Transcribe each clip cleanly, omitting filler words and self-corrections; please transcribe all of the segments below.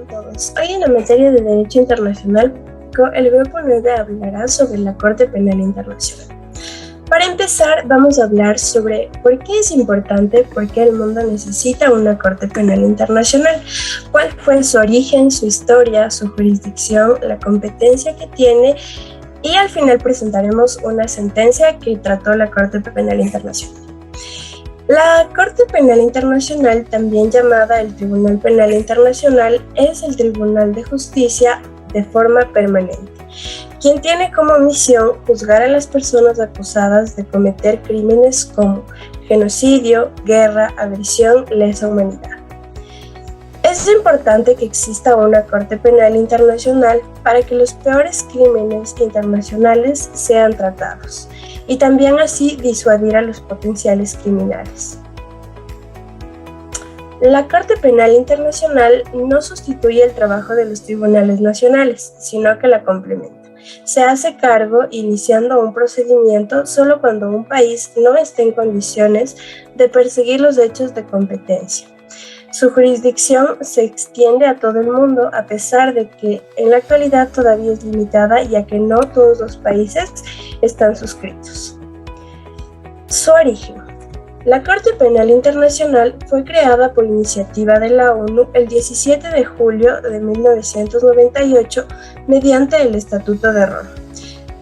todos. Hoy en la materia de Derecho Internacional, el grupo 9 hablará sobre la Corte Penal Internacional. Para empezar, vamos a hablar sobre por qué es importante, por qué el mundo necesita una Corte Penal Internacional, cuál fue su origen, su historia, su jurisdicción, la competencia que tiene, y al final presentaremos una sentencia que trató la Corte Penal Internacional. La Corte Penal Internacional, también llamada el Tribunal Penal Internacional, es el Tribunal de Justicia de forma permanente, quien tiene como misión juzgar a las personas acusadas de cometer crímenes como genocidio, guerra, agresión, lesa humanidad. Es importante que exista una Corte Penal Internacional para que los peores crímenes internacionales sean tratados y también así disuadir a los potenciales criminales. La Corte Penal Internacional no sustituye el trabajo de los tribunales nacionales, sino que la complementa. Se hace cargo iniciando un procedimiento solo cuando un país no esté en condiciones de perseguir los hechos de competencia. Su jurisdicción se extiende a todo el mundo, a pesar de que en la actualidad todavía es limitada, ya que no todos los países están suscritos. Su origen. La Corte Penal Internacional fue creada por iniciativa de la ONU el 17 de julio de 1998 mediante el Estatuto de Roma,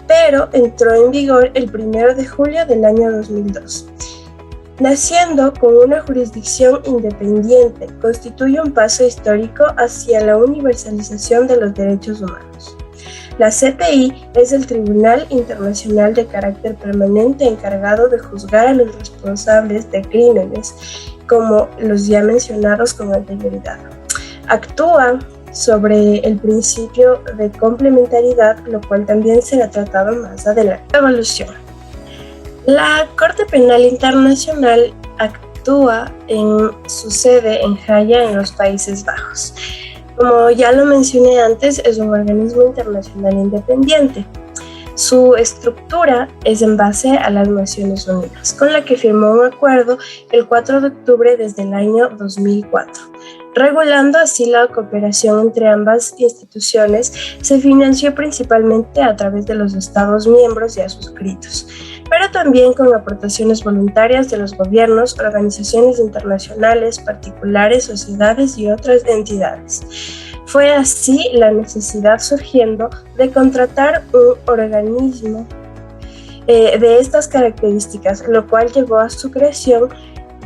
pero entró en vigor el 1 de julio del año 2002. Naciendo con una jurisdicción independiente, constituye un paso histórico hacia la universalización de los derechos humanos. La CPI es el Tribunal Internacional de carácter permanente encargado de juzgar a los responsables de crímenes, como los ya mencionados con anterioridad. Actúa sobre el principio de complementariedad, lo cual también será tratado más adelante. Evolución. La Corte Penal Internacional actúa en su sede en Haia, en los Países Bajos. Como ya lo mencioné antes, es un organismo internacional independiente. Su estructura es en base a las Naciones Unidas, con la que firmó un acuerdo el 4 de octubre desde el año 2004. Regulando así la cooperación entre ambas instituciones, se financió principalmente a través de los Estados miembros ya suscritos, pero también con aportaciones voluntarias de los gobiernos, organizaciones internacionales, particulares, sociedades y otras entidades. Fue así la necesidad surgiendo de contratar un organismo de estas características, lo cual llevó a su creación,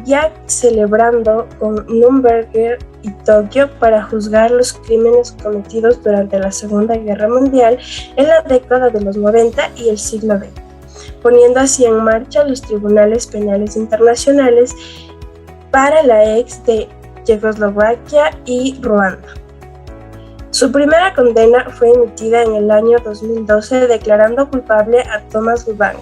ya celebrando con Nuremberg y Tokio para juzgar los crímenes cometidos durante la Segunda Guerra Mundial en la década de los 90 y el siglo XX, poniendo así en marcha los tribunales penales internacionales para la ex de Checoslovaquia y Ruanda. Su primera condena fue emitida en el año 2012 declarando culpable a Thomas Lubanga.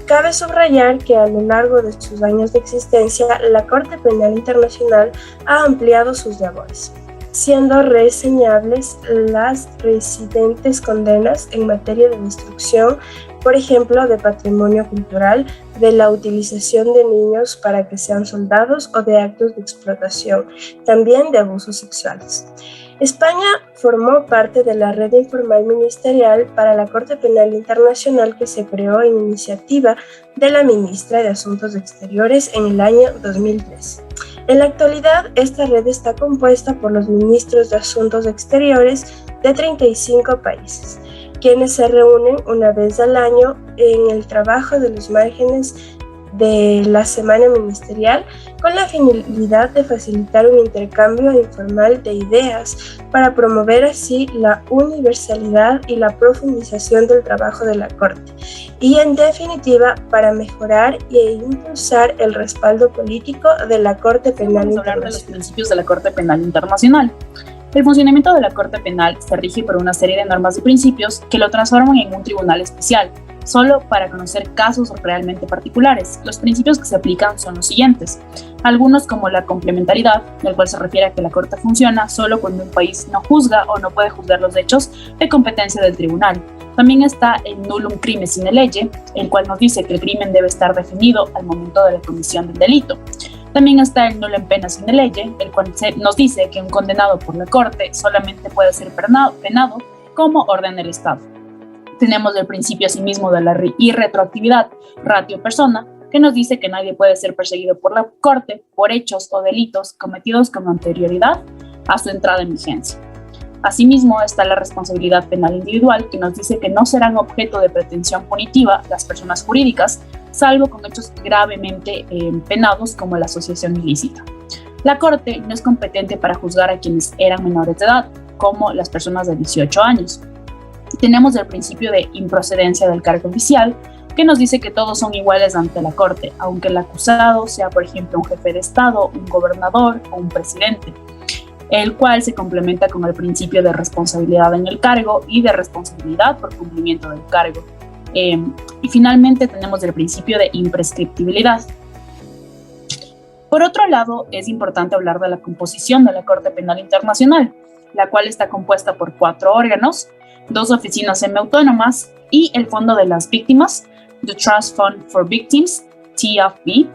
Cabe subrayar que a lo largo de sus años de existencia, la Corte Penal Internacional ha ampliado sus labores, siendo reseñables las recientes condenas en materia de destrucción, por ejemplo, de patrimonio cultural, de la utilización de niños para que sean soldados o de actos de explotación, también de abusos sexuales. España formó parte de la red informal ministerial para la Corte Penal Internacional que se creó en iniciativa de la ministra de Asuntos Exteriores en el año 2003. En la actualidad, esta red está compuesta por los ministros de Asuntos Exteriores de 35 países, quienes se reúnen una vez al año en el trabajo de los márgenes de la semana ministerial con la finalidad de facilitar un intercambio informal de ideas para promover así la universalidad y la profundización del trabajo de la Corte y, en definitiva, para mejorar e impulsar el respaldo político de la Corte Penal Internacional. Vamos a hablar de los principios de la Corte Penal Internacional. El funcionamiento de la Corte Penal se rige por una serie de normas y principios que lo transforman en un tribunal especial, solo para conocer casos realmente particulares. Los principios que se aplican son los siguientes. Algunos, como la complementariedad, del cual se refiere a que la Corte funciona solo cuando un país no juzga o no puede juzgar los hechos de competencia del tribunal. También está el nullum crimen sine lege, el cual nos dice que el crimen debe estar definido al momento de la comisión del delito. También está el nullum pena sine lege, el cual nos dice que un condenado por la Corte solamente puede ser penado como ordena el Estado. Tenemos el principio asimismo de la irretroactividad ratio persona, que nos dice que nadie puede ser perseguido por la Corte por hechos o delitos cometidos con anterioridad a su entrada en vigencia. Asimismo está la responsabilidad penal individual, que nos dice que no serán objeto de pretensión punitiva las personas jurídicas, salvo con hechos gravemente penados como la asociación ilícita. La Corte no es competente para juzgar a quienes eran menores de edad, como las personas de 18 años. Tenemos el principio de improcedencia del cargo oficial, que nos dice que todos son iguales ante la Corte, aunque el acusado sea, por ejemplo, un jefe de Estado, un gobernador o un presidente, el cual se complementa con el principio de responsabilidad en el cargo y de responsabilidad por cumplimiento del cargo. Y finalmente tenemos el principio de imprescriptibilidad. Por otro lado, es importante hablar de la composición de la Corte Penal Internacional, la cual está compuesta por 4 órganos, 2 oficinas semiautónomas y el Fondo de las Víctimas, The Trust Fund for Victims, TFV.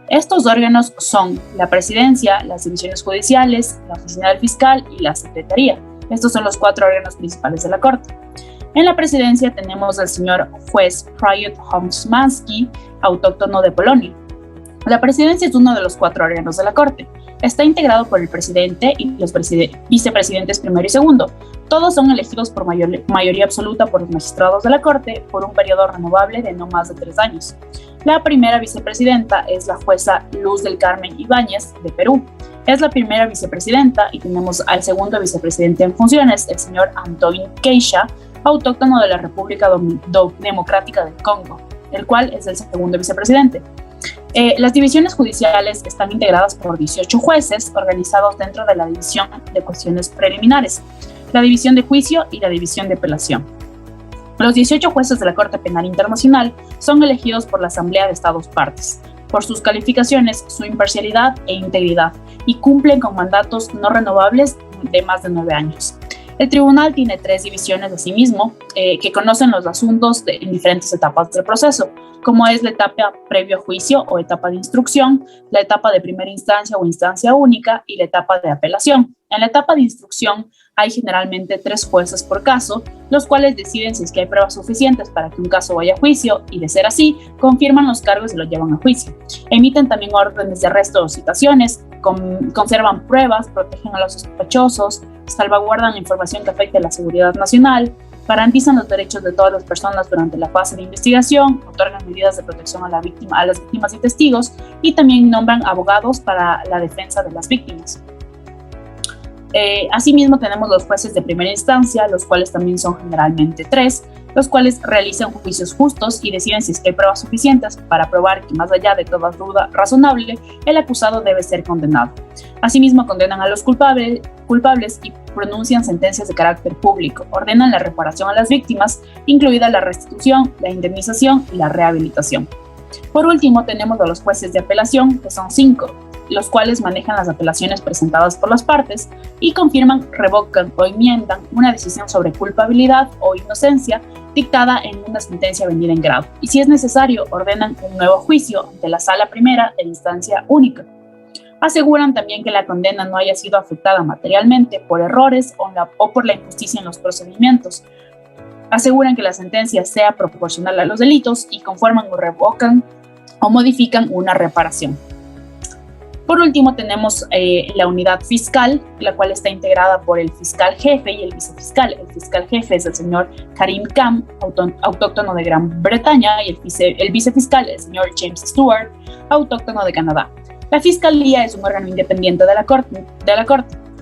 Estos órganos son la Presidencia, las divisiones judiciales, la Oficina del Fiscal y la Secretaría. Estos son los 4 órganos principales de la Corte. En la Presidencia tenemos al señor juez Piotr Homsmanski, autóctono de Polonia. La Presidencia es uno de los 4 órganos de la Corte. Está integrado por el presidente y los vicepresidentes primero y segundo. Todos son elegidos por mayoría absoluta por los magistrados de la Corte por un periodo renovable de no más de 3 años. La primera vicepresidenta es la jueza Luz del Carmen Ibáñez, de Perú. Es la primera vicepresidenta y tenemos al segundo vicepresidente en funciones, el señor Antoine Keisha, autóctono de la República Democrática del Congo, el cual es el segundo vicepresidente. Las divisiones judiciales están integradas por 18 jueces organizados dentro de la división de cuestiones preliminares, la división de juicio y la división de apelación. Los 18 jueces de la Corte Penal Internacional son elegidos por la Asamblea de Estados Partes, por sus calificaciones, su imparcialidad e integridad, y cumplen con mandatos no renovables de más de 9 años. El tribunal tiene 3 divisiones de sí mismo que conocen los asuntos en diferentes etapas del proceso, como es la etapa previo a juicio o etapa de instrucción, la etapa de primera instancia o instancia única y la etapa de apelación. En la etapa de instrucción hay generalmente 3 jueces por caso, los cuales deciden si es que hay pruebas suficientes para que un caso vaya a juicio y, de ser así, confirman los cargos y los llevan a juicio. Emiten también órdenes de arresto o citaciones, conservan pruebas, protegen a los sospechosos, salvaguardan la información que afecte a la seguridad nacional, garantizan los derechos de todas las personas durante la fase de investigación, otorgan medidas de protección a las víctimas y testigos y también nombran abogados para la defensa de las víctimas. Asimismo tenemos los jueces de primera instancia, los cuales también son generalmente 3, los cuales realizan juicios justos y deciden si es que hay pruebas suficientes para probar que, más allá de toda duda razonable, el acusado debe ser condenado. Asimismo condenan a los culpables y pronuncian sentencias de carácter público, ordenan la reparación a las víctimas, incluida la restitución, la indemnización y la rehabilitación. Por último tenemos a los jueces de apelación, que son 5, los cuales manejan las apelaciones presentadas por las partes y confirman, revocan o enmiendan una decisión sobre culpabilidad o inocencia dictada en una sentencia venida en grado, y si es necesario ordenan un nuevo juicio ante la sala primera de instancia única. Aseguran también que la condena no haya sido afectada materialmente por errores o por la injusticia en los procedimientos. Aseguran que la sentencia sea proporcional a los delitos y conforman o revocan o modifican una reparación. Por último tenemos la unidad fiscal, la cual está integrada por el fiscal jefe y el vicefiscal. El fiscal jefe es el señor Karim Khan, autóctono de Gran Bretaña, y el vicefiscal es el señor James Stewart, autóctono de Canadá. La fiscalía es un órgano independiente de la Corte.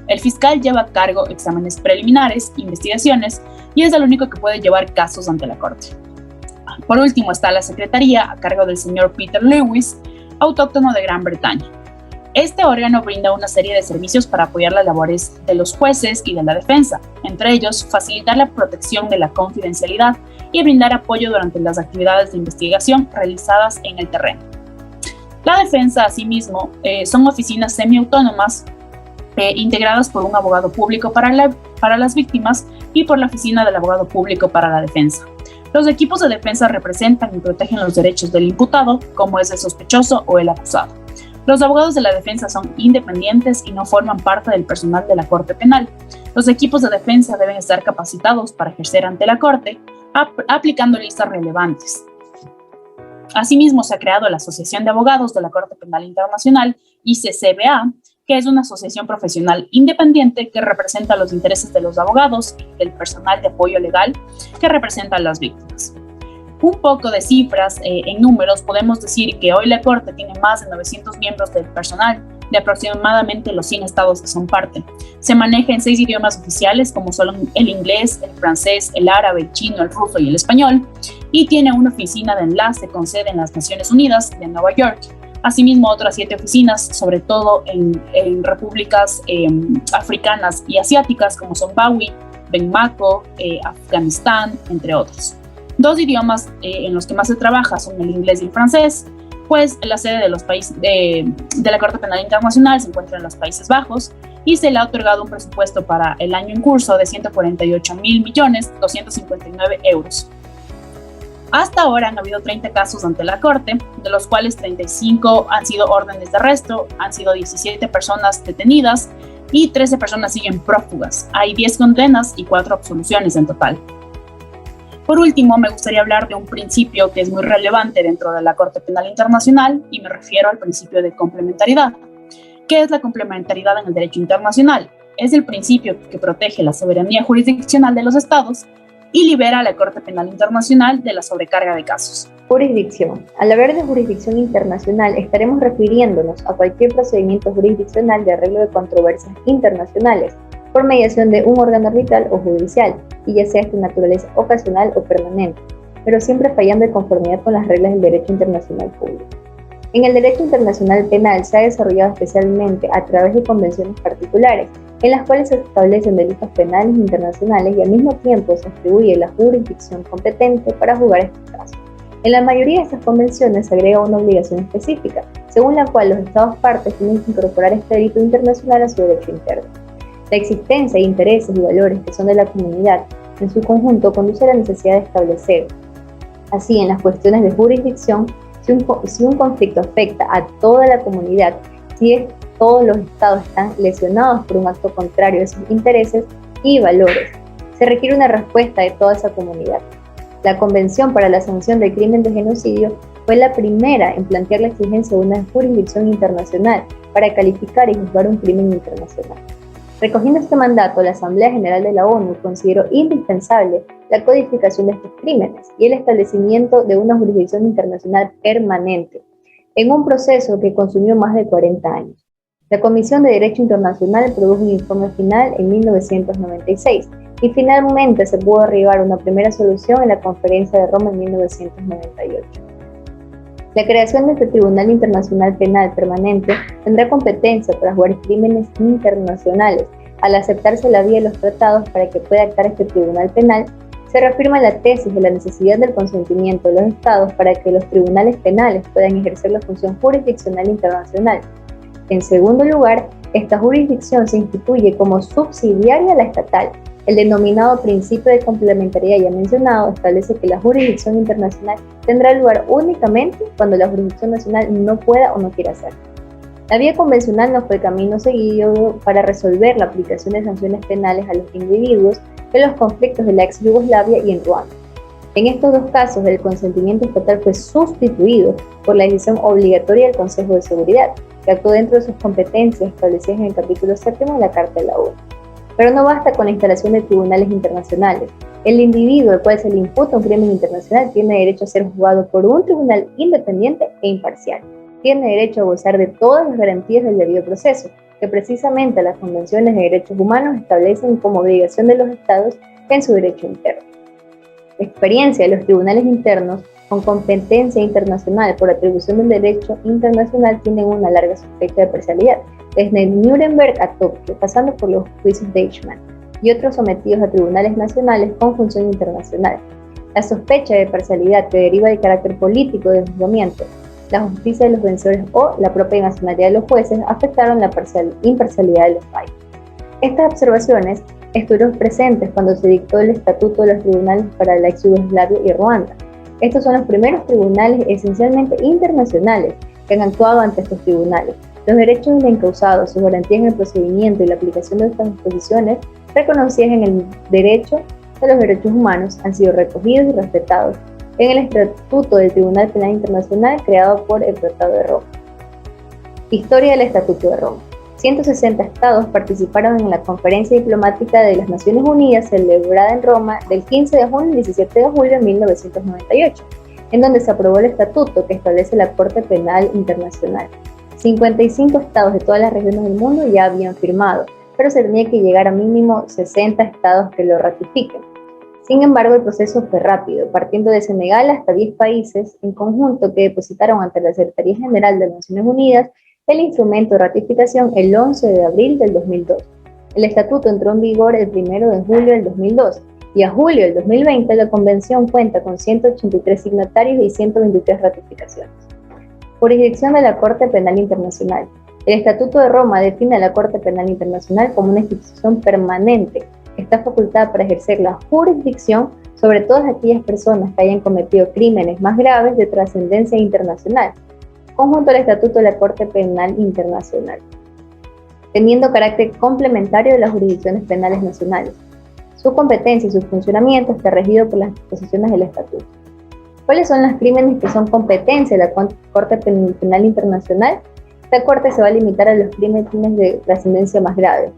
El fiscal lleva a cargo exámenes preliminares, investigaciones, y es el único que puede llevar casos ante la Corte. Por último está la secretaría, a cargo del señor Peter Lewis, autóctono de Gran Bretaña. Este órgano brinda una serie de servicios para apoyar las labores de los jueces y de la defensa, entre ellos facilitar la protección de la confidencialidad y brindar apoyo durante las actividades de investigación realizadas en el terreno. La defensa, asimismo, son oficinas semiautónomas integradas por un abogado público para las víctimas y por la oficina del abogado público para la defensa. Los equipos de defensa representan y protegen los derechos del imputado, como es el sospechoso o el acusado. Los abogados de la defensa son independientes y no forman parte del personal de la Corte Penal. Los equipos de defensa deben estar capacitados para ejercer ante la Corte, aplicando listas relevantes. Asimismo, se ha creado la Asociación de Abogados de la Corte Penal Internacional, ICCBA, que es una asociación profesional independiente que representa los intereses de los abogados y del personal de apoyo legal que representa a las víctimas. Un poco de cifras, en números, podemos decir que hoy la Corte tiene más de 900 miembros del personal de aproximadamente los 100 estados que son parte. Se maneja en 6 idiomas oficiales, como son el inglés, el francés, el árabe, el chino, el ruso y el español, y tiene una oficina de enlace con sede en las Naciones Unidas de Nueva York. Asimismo, otras 7 oficinas, sobre todo en repúblicas africanas y asiáticas, como son Zimbabue, Bamako, Afganistán, entre otros. 2 idiomas en los que más se trabaja son el inglés y el francés, pues la sede de la Corte Penal Internacional se encuentra en los Países Bajos y se le ha otorgado un presupuesto para el año en curso de 148.259 euros. Hasta ahora han habido 30 casos ante la Corte, de los cuales 35 han sido órdenes de arresto, han sido 17 personas detenidas y 13 personas siguen prófugas. Hay 10 condenas y 4 absoluciones en total. Por último, me gustaría hablar de un principio que es muy relevante dentro de la Corte Penal Internacional y me refiero al principio de complementariedad. ¿Qué es la complementariedad en el derecho internacional? Es el principio que protege la soberanía jurisdiccional de los estados y libera a la Corte Penal Internacional de la sobrecarga de casos. Jurisdicción. Al hablar de jurisdicción internacional, estaremos refiriéndonos a cualquier procedimiento jurisdiccional de arreglo de controversias internacionales por mediación de un órgano arbitral o judicial, y ya sea de naturaleza ocasional o permanente, pero siempre fallando de conformidad con las reglas del derecho internacional público. En el derecho internacional penal se ha desarrollado especialmente a través de convenciones particulares, en las cuales se establecen delitos penales internacionales y al mismo tiempo se atribuye la jurisdicción competente para juzgar estos casos. En la mayoría de estas convenciones se agrega una obligación específica, según la cual los estados partes tienen que incorporar este delito internacional a su derecho interno. La existencia de intereses y valores que son de la comunidad en su conjunto conduce a la necesidad de establecer. Así, en las cuestiones de jurisdicción, si un conflicto afecta a toda la comunidad, si todos los estados están lesionados por un acto contrario a sus intereses y valores, se requiere una respuesta de toda esa comunidad. La Convención para la Sanción del Crimen de Genocidio fue la primera en plantear la exigencia de una jurisdicción internacional para calificar y juzgar un crimen internacional. Recogiendo este mandato, la Asamblea General de la ONU consideró indispensable la codificación de estos crímenes y el establecimiento de una jurisdicción internacional permanente, en un proceso que consumió más de 40 años. La Comisión de Derecho Internacional produjo un informe final en 1996 y finalmente se pudo arribar a una primera solución en la Conferencia de Roma en 1998. La creación de este Tribunal Internacional Penal Permanente tendrá competencia para juzgar crímenes internacionales. Al aceptarse la vía de los tratados para que pueda actuar este Tribunal Penal, se reafirma la tesis de la necesidad del consentimiento de los estados para que los tribunales penales puedan ejercer la función jurisdiccional internacional. En segundo lugar, esta jurisdicción se instituye como subsidiaria a la estatal. El denominado principio de complementariedad ya mencionado establece que la jurisdicción internacional tendrá lugar únicamente cuando la jurisdicción nacional no pueda o no quiera hacerlo. La vía convencional no fue el camino seguido para resolver la aplicación de sanciones penales a los individuos en los conflictos de la ex Yugoslavia y en Ruanda. En estos 2 casos, el consentimiento estatal fue sustituido por la decisión obligatoria del Consejo de Seguridad, que actuó dentro de sus competencias establecidas en el capítulo 7 de la Carta de la ONU. Pero no basta con la instalación de tribunales internacionales. El individuo al cual se le imputa un crimen internacional tiene derecho a ser juzgado por un tribunal independiente e imparcial. Tiene derecho a gozar de todas las garantías del debido proceso, que precisamente las convenciones de derechos humanos establecen como obligación de los estados en su derecho interno. La experiencia de los tribunales internos con competencia internacional por atribución del derecho internacional tienen una larga sospecha de parcialidad, desde Nuremberg a Tokio, pasando por los juicios de Eichmann y otros sometidos a tribunales nacionales con función internacional. La sospecha de parcialidad que deriva del carácter político del juzgamiento, la justicia de los vencedores o la propia nacionalidad de los jueces afectaron la imparcialidad de los países. Estas observaciones estuvieron presentes cuando se dictó el Estatuto de los Tribunales para la ex Yugoslavia y Ruanda. Estos son los primeros tribunales esencialmente internacionales que han actuado ante estos tribunales. Los derechos del encausado, sus garantías en el procedimiento y la aplicación de estas disposiciones reconocidas en el derecho de los derechos humanos han sido recogidos y respetados en el Estatuto del Tribunal Penal Internacional creado por el Tratado de Roma. Historia del Estatuto de Roma. 160 estados participaron en la Conferencia Diplomática de las Naciones Unidas celebrada en Roma del 15 de junio al 17 de julio de 1998, en donde se aprobó el estatuto que establece la Corte Penal Internacional. 55 estados de todas las regiones del mundo ya habían firmado, pero se tenía que llegar a mínimo 60 estados que lo ratifiquen. Sin embargo, el proceso fue rápido, partiendo de Senegal hasta 10 países en conjunto que depositaron ante la Secretaría General de las Naciones Unidas el instrumento de ratificación el 11 de abril del 2002. El estatuto entró en vigor el 1 de julio del 2002 y a julio del 2020 la convención cuenta con 183 signatarios y 123 ratificaciones. Jurisdicción de la Corte Penal Internacional. El Estatuto de Roma define a la Corte Penal Internacional como una institución permanente que está facultada para ejercer la jurisdicción sobre todas aquellas personas que hayan cometido crímenes más graves de trascendencia internacional, conjunto al Estatuto de la Corte Penal Internacional, teniendo carácter complementario de las jurisdicciones penales nacionales. Su competencia y su funcionamiento está regido por las disposiciones del Estatuto. ¿Cuáles son los crímenes que son competencia de la Corte Penal Internacional? Esta Corte se va a limitar a los crímenes de trascendencia más grave,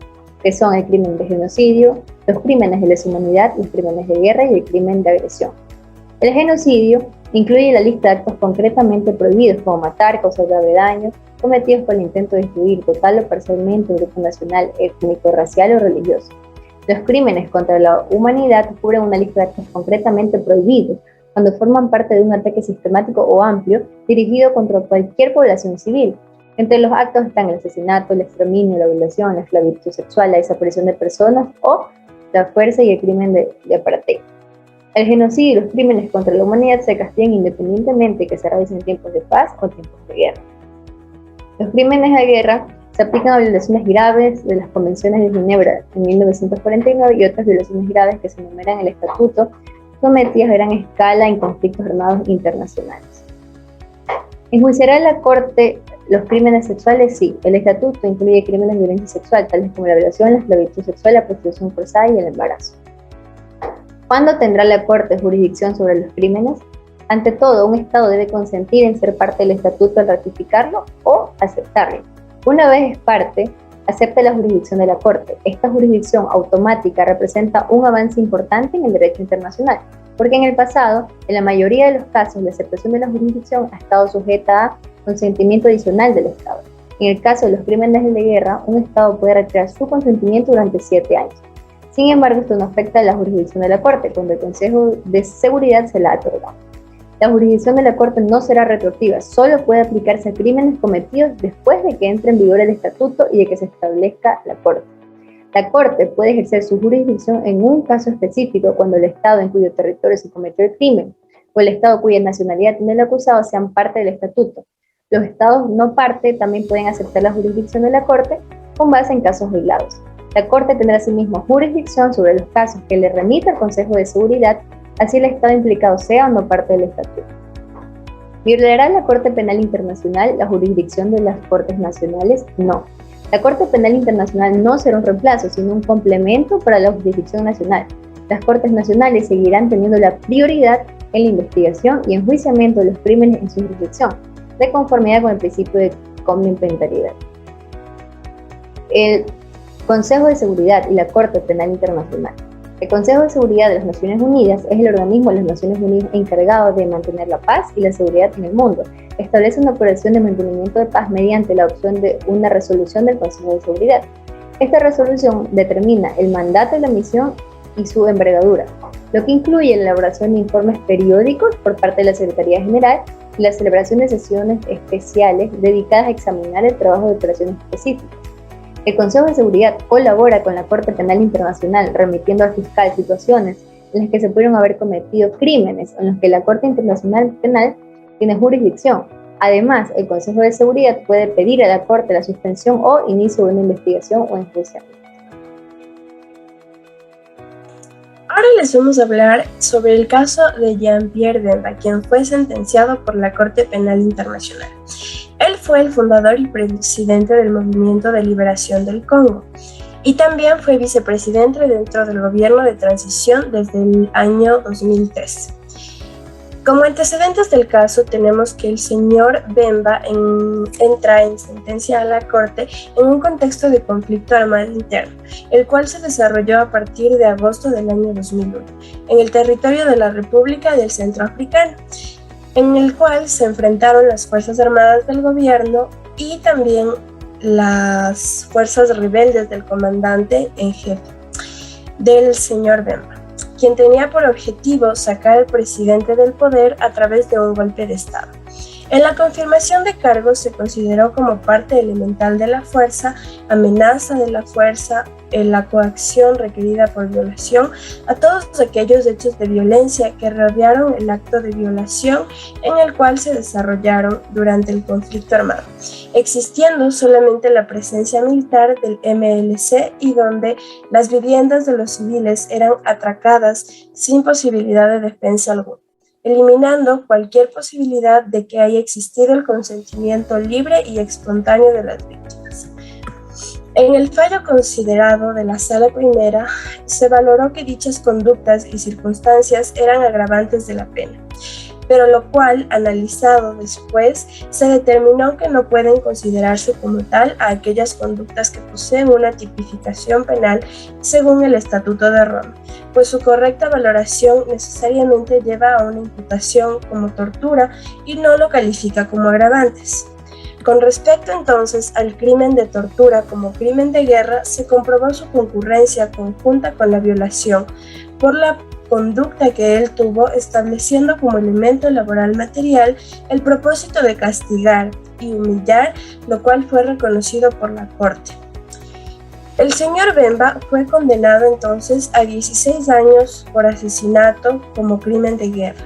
que son el crimen de genocidio, los crímenes de lesa humanidad, los crímenes de guerra y el crimen de agresión. El genocidio incluye la lista de actos concretamente prohibidos, como matar, causar grave daño, cometidos con el intento de destruir total o parcialmente un grupo nacional, étnico, racial o religioso. Los crímenes contra la humanidad cubren una lista de actos concretamente prohibidos, cuando forman parte de un ataque sistemático o amplio dirigido contra cualquier población civil. Entre los actos están el asesinato, el exterminio, la violación, la esclavitud sexual, la desaparición de personas o la fuerza y el crimen de apartheid. El genocidio y los crímenes contra la humanidad se castigan independientemente que se realicen en tiempos de paz o tiempos de guerra. Los crímenes de guerra se aplican a violaciones graves de las convenciones de Ginebra en 1949 y otras violaciones graves que se enumeran en el Estatuto cometidas a gran escala en conflictos armados internacionales. ¿Enjuiciará la Corte los crímenes sexuales? Sí. El Estatuto incluye crímenes de violencia sexual, tales como la violación, la esclavitud sexual, la prostitución forzada y el embarazo. ¿Cuándo tendrá la Corte jurisdicción sobre los crímenes? Ante todo, un Estado debe consentir en ser parte del Estatuto al ratificarlo o aceptarlo. Una vez es parte, acepta la jurisdicción de la Corte. Esta jurisdicción automática representa un avance importante en el derecho internacional, porque en el pasado, en la mayoría de los casos, la aceptación de la jurisdicción ha estado sujeta a consentimiento adicional del Estado. En el caso de los crímenes de guerra, un Estado puede retirar su consentimiento durante 7 años. Sin embargo, esto no afecta a la jurisdicción de la Corte, cuando el Consejo de Seguridad se la otorga. La jurisdicción de la Corte no será retroactiva, solo puede aplicarse a crímenes cometidos después de que entre en vigor el Estatuto y de que se establezca la Corte. La Corte puede ejercer su jurisdicción en un caso específico cuando el Estado en cuyo territorio se cometió el crimen o el Estado cuya nacionalidad tiene el acusado sean parte del Estatuto. Los Estados no parte también pueden aceptar la jurisdicción de la Corte con base en casos aislados. La Corte tendrá asimismo jurisdicción sobre los casos que le remita el Consejo de Seguridad, así el Estado implicado sea o no parte del Estatuto. ¿Violará la Corte Penal Internacional la jurisdicción de las Cortes Nacionales? No. La Corte Penal Internacional no será un reemplazo, sino un complemento para la jurisdicción nacional. Las Cortes Nacionales seguirán teniendo la prioridad en la investigación y enjuiciamiento de los crímenes en su jurisdicción, de conformidad con el principio de complementariedad. El Consejo de Seguridad y la Corte Penal Internacional. El Consejo de Seguridad de las Naciones Unidas es el organismo de las Naciones Unidas encargado de mantener la paz y la seguridad en el mundo. Establece una operación de mantenimiento de paz mediante la adopción de una resolución del Consejo de Seguridad. Esta resolución determina el mandato de la misión y su envergadura, lo que incluye la elaboración de informes periódicos por parte de la Secretaría General y la celebración de sesiones especiales dedicadas a examinar el trabajo de operaciones específicas. El Consejo de Seguridad colabora con la Corte Penal Internacional, remitiendo al fiscal situaciones en las que se pudieron haber cometido crímenes en los que la Corte Internacional Penal tiene jurisdicción. Además, el Consejo de Seguridad puede pedir a la Corte la suspensión o inicio de una investigación o enjuiciamiento. Ahora les vamos a hablar sobre el caso de Jean-Pierre Bemba, quien fue sentenciado por la Corte Penal Internacional. Él fue el fundador y presidente del Movimiento de Liberación del Congo y también fue vicepresidente dentro del gobierno de transición desde el año 2003. Como antecedentes del caso tenemos que el señor Bemba entra en sentencia a la Corte en un contexto de conflicto armado interno, el cual se desarrolló a partir de agosto del año 2001 en el territorio de la República del Centroafricano, en el cual se enfrentaron las Fuerzas Armadas del gobierno y también las fuerzas rebeldes del comandante en jefe, del señor Bemba, quien tenía por objetivo sacar al presidente del poder a través de un golpe de Estado. En la confirmación de cargos se consideró como parte elemental de la fuerza, amenaza de la fuerza, la coacción requerida por violación, a todos aquellos hechos de violencia que rodearon el acto de violación en el cual se desarrollaron durante el conflicto armado, existiendo solamente la presencia militar del MLC y donde las viviendas de los civiles eran atracadas sin posibilidad de defensa alguna, eliminando cualquier posibilidad de que haya existido el consentimiento libre y espontáneo de las víctimas. En el fallo considerado de la Sala Primera, se valoró que dichas conductas y circunstancias eran agravantes de la pena, pero lo cual, analizado después, se determinó que no pueden considerarse como tal a aquellas conductas que poseen una tipificación penal según el Estatuto de Roma, pues su correcta valoración necesariamente lleva a una imputación como tortura y no lo califica como agravantes. Con respecto entonces al crimen de tortura como crimen de guerra, se comprobó su concurrencia conjunta con la violación por la conducta que él tuvo, estableciendo como elemento laboral material el propósito de castigar y humillar, lo cual fue reconocido por la Corte. El señor Bemba fue condenado entonces a 16 años por asesinato como crimen de guerra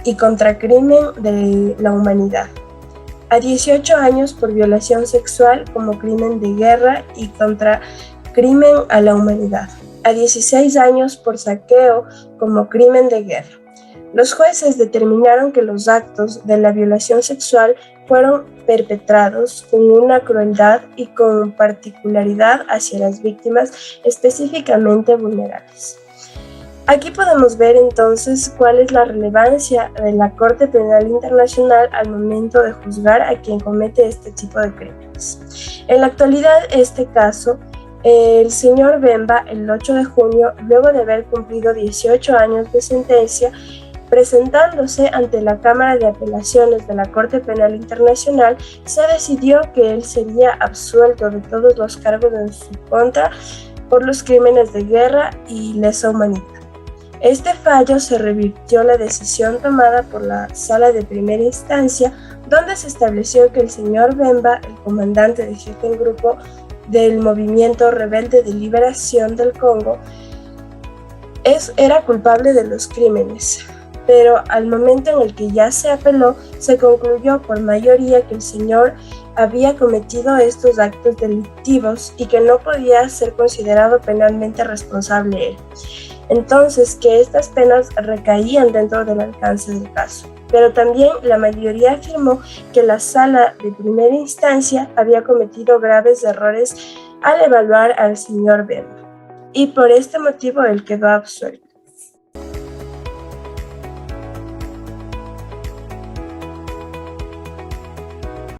y contra crimen de la humanidad, a 18 años por violación sexual como crimen de guerra y contra crimen a la humanidad, a 16 años por saqueo como crimen de guerra. Los jueces determinaron que los actos de la violación sexual fueron perpetrados con una crueldad y con particularidad hacia las víctimas específicamente vulnerables. Aquí podemos ver entonces cuál es la relevancia de la Corte Penal Internacional al momento de juzgar a quien comete este tipo de crímenes. En la actualidad, este caso, el señor Bemba, el 8 de junio, luego de haber cumplido 18 años de sentencia, presentándose ante la Cámara de Apelaciones de la Corte Penal Internacional, se decidió que él sería absuelto de todos los cargos en su contra por los crímenes de guerra y lesa humanidad. Este fallo se revirtió la decisión tomada por la Sala de Primera Instancia, donde se estableció que el señor Bemba, el comandante de jefe en grupo del Movimiento Rebelde de Liberación del Congo, era culpable de los crímenes, pero al momento en el que ya se apeló, se concluyó por mayoría que el señor había cometido estos actos delictivos y que no podía ser considerado penalmente responsable él. Entonces, que estas penas recaían dentro del alcance del caso. Pero también la mayoría afirmó que la Sala de Primera Instancia había cometido graves errores al evaluar al señor Bemba, y por este motivo él quedó absuelto.